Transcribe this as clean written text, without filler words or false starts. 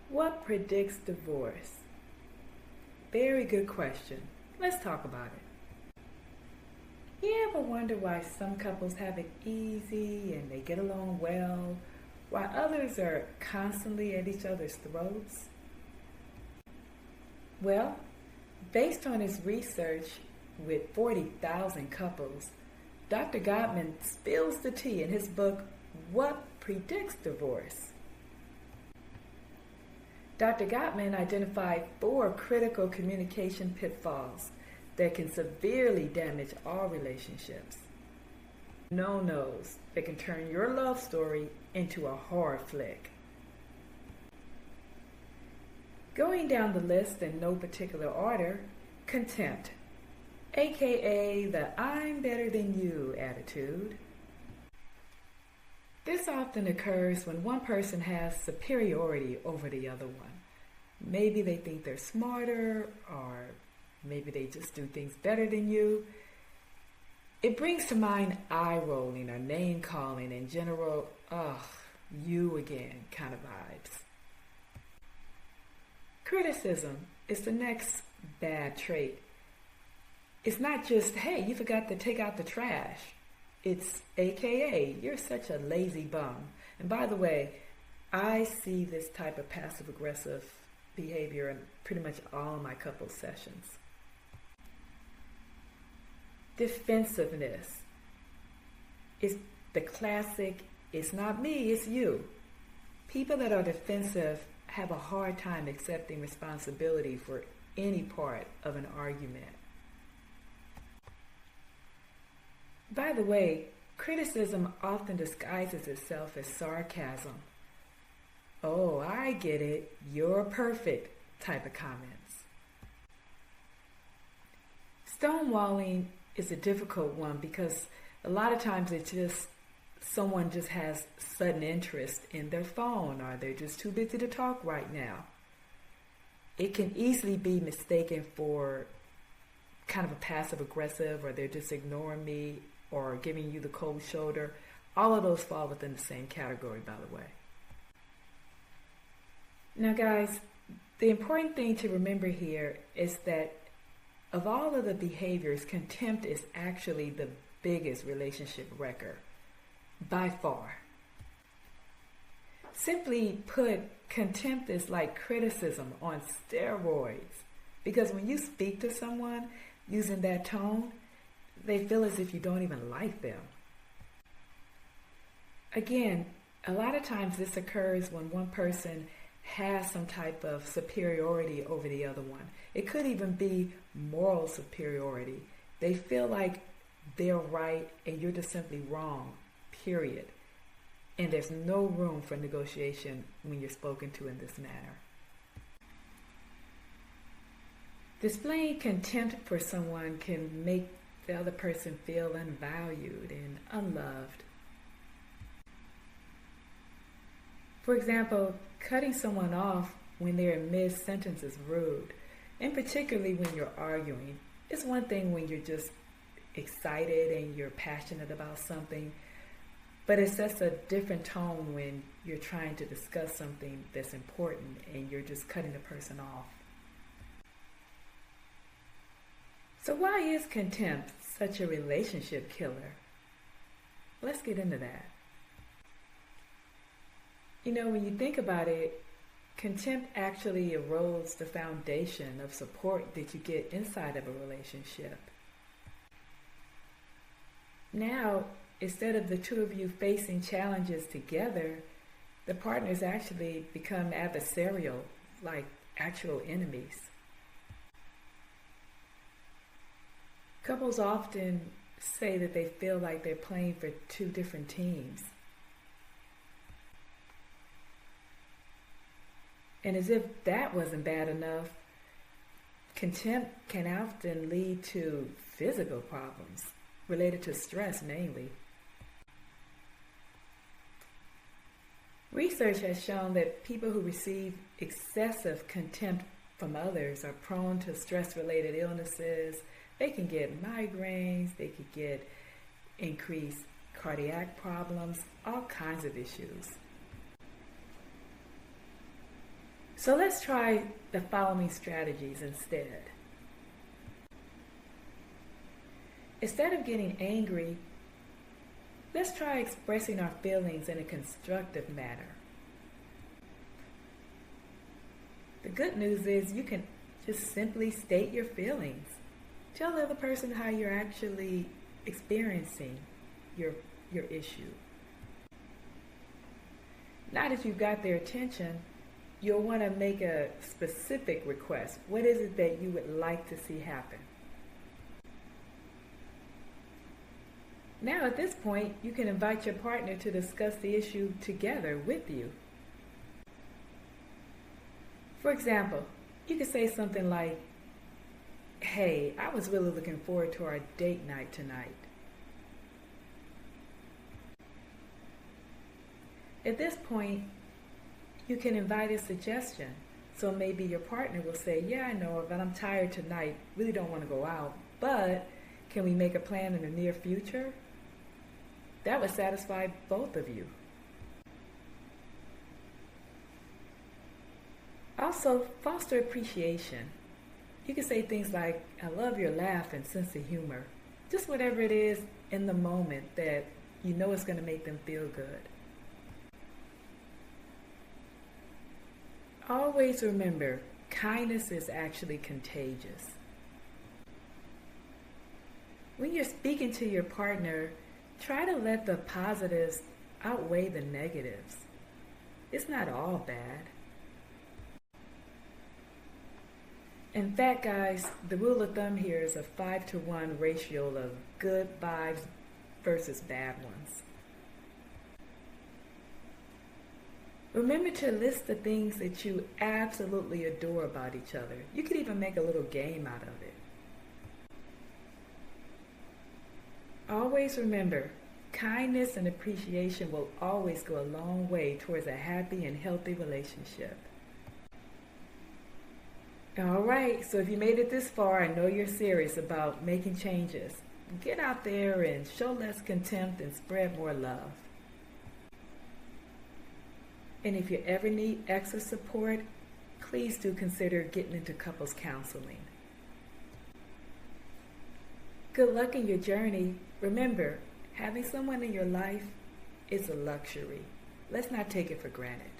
What predicts divorce? Very good question. Let's talk about it. You ever wonder why some couples have it easy and they get along well, while others are constantly at each other's throats? Well, based on his research with 40,000 couples, Dr. Gottman spills the tea in his book, What Predicts Divorce? Dr. Gottman identified 4 critical communication pitfalls that can severely damage all relationships. No-nos that can turn your love story into a horror flick. Going down the list in no particular order, contempt, aka the I'm better than you attitude. This often occurs when one person has superiority over the other one. Maybe they think they're smarter, or maybe they just do things better than you. It brings to mind eye-rolling or name-calling and general, ugh, you again kind of vibes. Criticism is the next bad trait. It's not just, hey, you forgot to take out the trash. It's AKA, you're such a lazy bum. And by the way, I see this type of passive-aggressive behavior in pretty much all my couple sessions. Defensiveness is the classic, it's not me, it's you. People that are defensive have a hard time accepting responsibility for any part of an argument. By the way, criticism often disguises itself as sarcasm. Oh, I get it, you're perfect type of comments. Stonewalling is a difficult one because a lot of times it's just someone just has sudden interest in their phone, or they're just too busy to talk right now. It can easily be mistaken for kind of a passive aggressive, or they're just ignoring me or giving you the cold shoulder. All of those fall within the same category, by the way. Now guys, the important thing to remember here is that of all of the behaviors, contempt is actually the biggest relationship wrecker, by far. Simply put, contempt is like criticism on steroids, because when you speak to someone using that tone, they feel as if you don't even like them. Again, a lot of times this occurs when one person has some type of superiority over the other one. It could even be moral superiority. They feel like they're right and you're just simply wrong, period. And there's no room for negotiation when you're spoken to in this manner. Displaying contempt for someone can make the other person feel unvalued and unloved. For example, cutting someone off when they're in mid-sentence is rude, and particularly when you're arguing. It's one thing when you're just excited and you're passionate about something, but it sets a different tone when you're trying to discuss something that's important and you're just cutting the person off. So why is contempt such a relationship killer? Let's get into that. You know, when you think about it, contempt actually erodes the foundation of support that you get inside of a relationship. Now, instead of the two of you facing challenges together, the partners actually become adversarial, like actual enemies. Couples often say that they feel like they're playing for two different teams. And as if that wasn't bad enough, contempt can often lead to physical problems related to stress mainly. Research has shown that people who receive excessive contempt from others are prone to stress-related illnesses. They can get migraines, they could get increased cardiac problems, all kinds of issues. So let's try the following strategies instead. Instead of getting angry, let's try expressing our feelings in a constructive manner. The good news is you can just simply state your feelings. Tell the other person how you're actually experiencing your issue. Now that you've got their attention, you'll want to make a specific request. What is it that you would like to see happen? Now at this point, you can invite your partner to discuss the issue together with you. For example, you could say something like, "Hey, I was really looking forward to our date night tonight." At this point, you can invite a suggestion. So maybe your partner will say, "Yeah, I know, but I'm tired tonight, really don't want to go out, but can we make a plan in the near future?" That would satisfy both of you. Also, foster appreciation. You can say things like, "I love your laugh and sense of humor." Just whatever it is in the moment that you know is going to make them feel good. Always remember, kindness is actually contagious. When you're speaking to your partner, try to let the positives outweigh the negatives. It's not all bad. In fact, guys, the rule of thumb here is a 5-to-1 ratio of good vibes versus bad ones. Remember to list the things that you absolutely adore about each other. You could even make a little game out of it. Always remember, kindness and appreciation will always go a long way towards a happy and healthy relationship. All right, so if you made it this far, I know you're serious about making changes. Get out there and show less contempt and spread more love. And if you ever need extra support, please do consider getting into couples counseling. Good luck in your journey. Remember, having someone in your life is a luxury. Let's not take it for granted.